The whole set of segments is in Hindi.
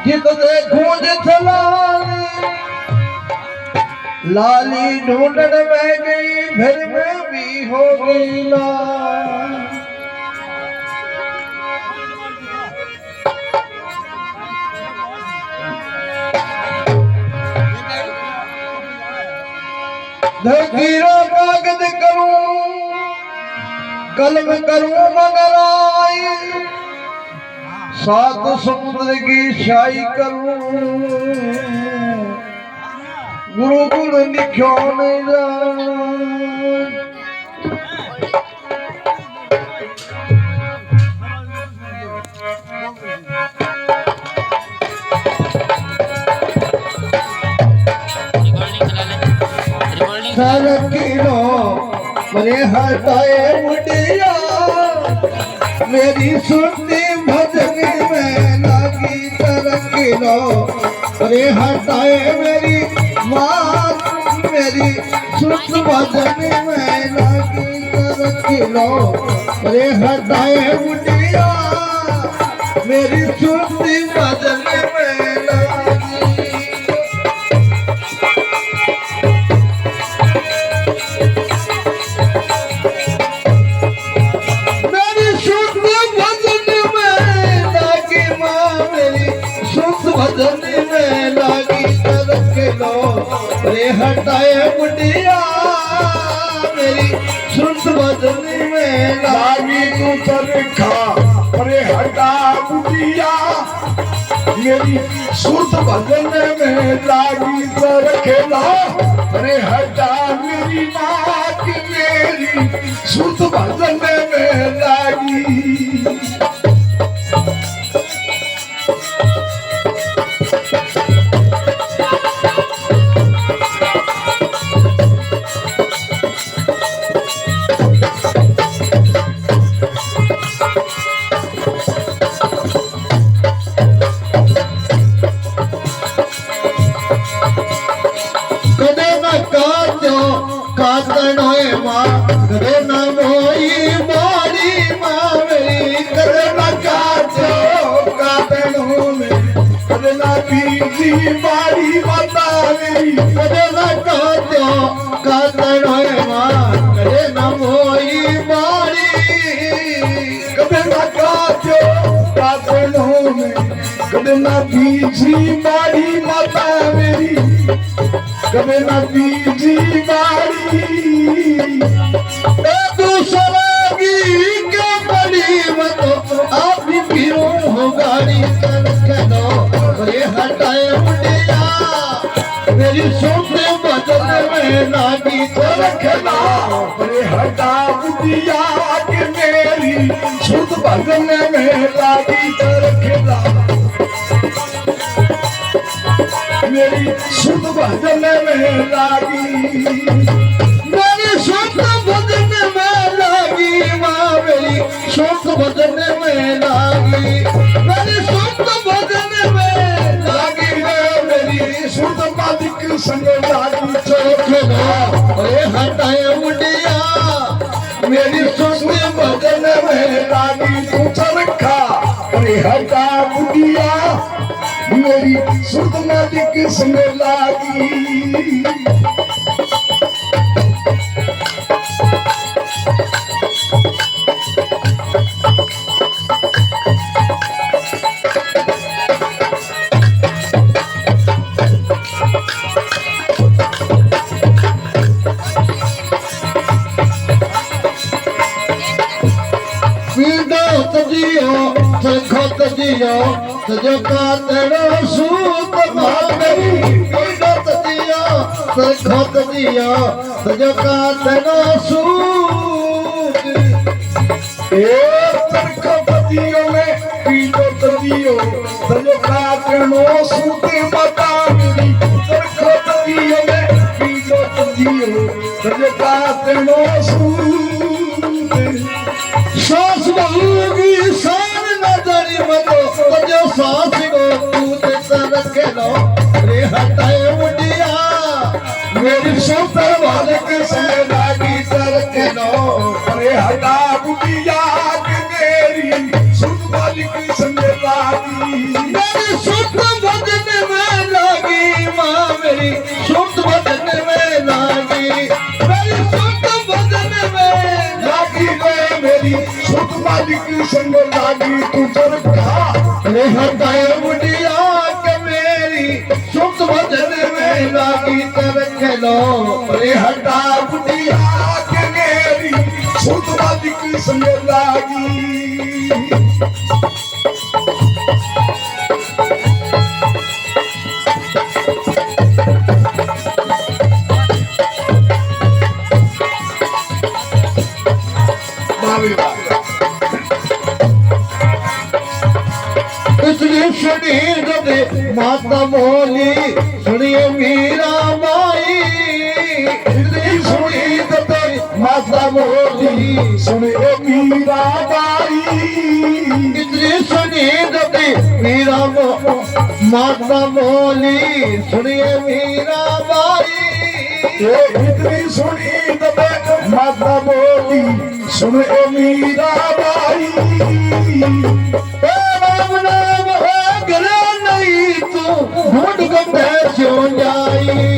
जित देखूं जिथलानी लाली ढूंढन में गई फिर मैं भी हो गई लाल। धकीरा कागज करूं कलम करूं मंगलाई सात समुद्र की शाही करूं गुरुकुल लिखो नहीं जान। सरकिलो मरे हटाए मुड़िया मेरी सुनती भजन में लगी तरकिलो मरे हटाए मेरी माँ मेरी सुन भजन में लगी तरकिलो मरे हटाए मुड़िया मेरी सुनती भजन में लगी। भजन में लागी तरकिलो रे हटाए बुढ़िया मेरी सुन भजन में लागी तू तरखा रे हटा बुढ़िया मेरी सुन भजन में लागी तरकिलो रे हटा मेरी माँ की मेरी सुन भजन में लागी। करे न मोई मारी माँ मेरी करे न काजो काटनो में करे न बीजी मारी माता मेरी करे न काजो काटनो माँ करे न मोई मारी करे न काजो काटनो में करे न बीजी मारी माता मेरी करे न बीजी मारी दूसरा की क्या बड़ी मत आप भी फिरो हो गाड़ी करनो रे हटाए मुड़िया मेरी सोते बदल में लागी तो रखना रे हटा मुड़िया के मेरी सुध बदल में लागी तो रखना मेरी सुध बदल में लागी मेरी सुध बदल में लागी माँ मेरी सुध बदल में लागी मेरी सुध बदल में लागी मेरी सुध मालिक संग लागी चौखना अरे हटाए मुड़िया मेरी सुध बदल में लागी तू चरखा अरे हटा मुड़िया मेरी सुध मालिक संग लागी। जियो सजो कातड़ो सूत मेरी पीड़त जियो सखत जियो सजो कातड़ो सूत ए सरखतियों में पीड़त जियो सजो कातड़ो सूत माता मेरी सरखतियों में पीड़त जियो सजो कातड़ो सूत सास बहुगी सार नजरी मतो जो सास को तूत रखे लो रे हटाए मुड़िया मेरी सुपर मालिक से लागी रखे लो रे हटा मुड़िया मेरी सुपर मालिक से लागी मेरी सुपर बाली की संग लागी तू चरखा रे हटाए मुंडिया के मेरी सुत भजन में लागी तरख लो रे हटा मुंडिया के मेरी सुत बाली की संग लागी इसलिए सुनिए दे माता मोली सुनिए मीरा माई इसलिए सुनिए दे माता मोली सुनिए मीरा बाई इसलिए सुनिए दे मीरा माता मोली सुनिए मीरा बाई इतनी सुनी दबे माता बोली सुनिए मीरा बाई राम नाम हो गरे नहीं तू ढूंढ गंधे क्यों जाई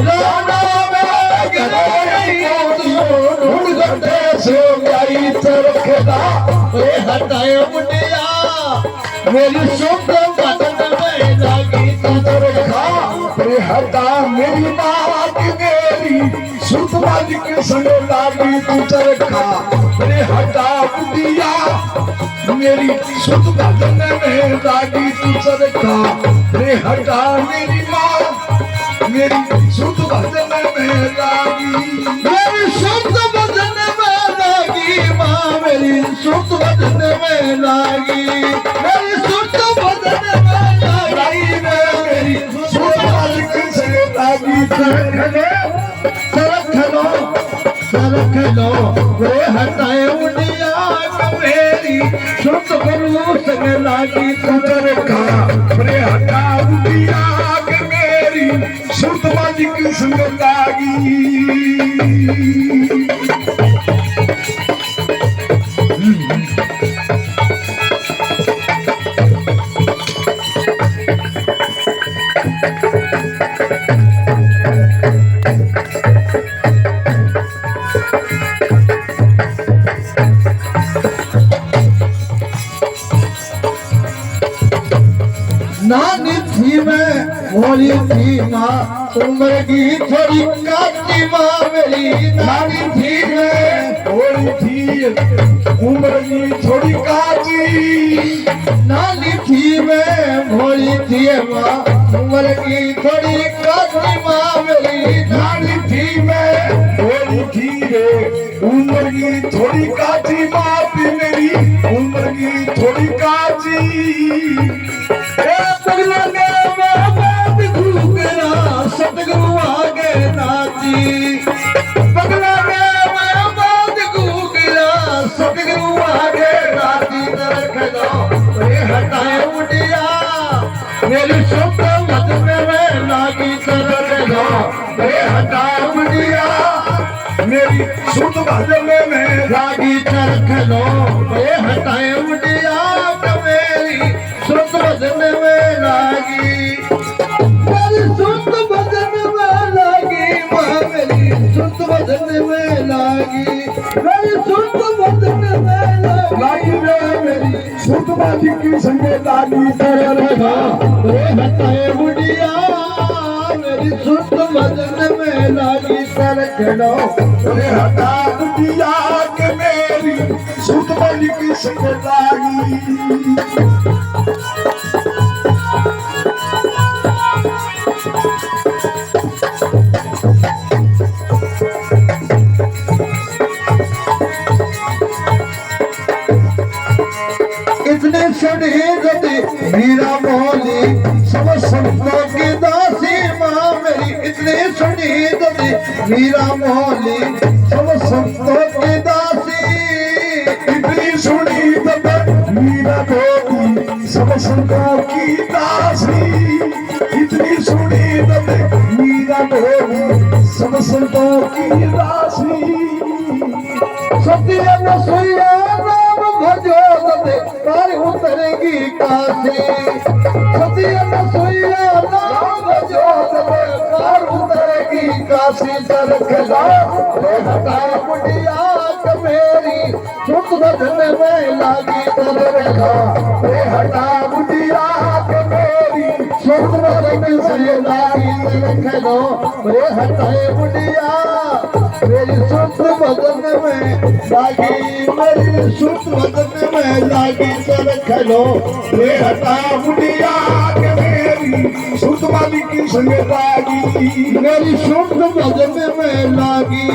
राम नाम हो गरे नहीं तू ढूंढ गंधे क्यों जाई तरखदा ए हटाए मुंडिया मेरी सुख बदन में लागी तू तरखा रे हटा मेरी बात मेरी सुत वाली के संग लागी तू चरखा रे हटा बुढ़िया मेरी सुत बदन में लागी तू चरखा रे हटा मेरी माँ मेरी सुत बदन में लागी मेरी सुख बदन में लागी माँ मेरी सुख बदन में लागी मेरी सुख बदन में लागी मेरी सुत वाली के संग लागी सरख लो वे हटाए मुंडिया मेरी सुख गुरु संग लागी तू चरखा रे हटा बुढ़िया के मेरी सुत वाली के संग लागी नानी थी मैं भोली थी माँ उम्र की थोड़ी काटी माँ मेरी नानी थी मैं थोड़ी थी उम्र की थोड़ी काजी नानी थी मैं भोली थी माँ उम्र की थोड़ी काटी माँ मेरी नानी थी मैं थोड़ी थी रे उम्र की थोड़ी काजी बाप मेरी उम्र की थोड़ी काजी पगला ने बात घूमना सतगुरु आगे नाची पगला ने बात घूमना सतगुरु आगे नाची तरख दो ये हटाए मुंडिया मेरी सुख बदन में लागी तरख दो ये हटाए मुंडिया मेरी सुत बदन में लागी तरख दो ये हटाए मुंडिया मेरी सुख बदन में लागी मेरी सुख बदन में लागी माँ मेरी सुख बदन में लागी मेरी सुख बदन में लागी मेरी सुत बाजी की संगे लागी तरखा रे हटाए बुढ़िया मेरी सुख बदन में लागी तरख लो रे हटा बुढ़िया के मेरी सुत बाजी की संगे लागी इतने सुनी मीरा मोली सब संतों की दासी माँ मेरी इतने सुनी मीरा मोली सब संतों की दासी इतनी सुनी मीरा मोली सब संतों की दासी इतनी सुनी मीरा मोली सब संतों की दासी सत्य न सोया नाम भजो तते कार उतरेगी काशी सत्य न सोया नाम भजो तते कार उतरेगी काशी सी तर खदा रे हटा बुढ़िया के मेरी सुत बदन में लागी तर रखा रे हटा बुढ़िया के मेरी सुत बदन से लागी तर दो रे हटाए बुढ़िया मेरी सुत बदन में लागी मेरी सुत बदन में लागी तर खलो रे हटा बुढ़िया के मेरी सुत वाली की संग लागी मेरी सुत बदन में लागी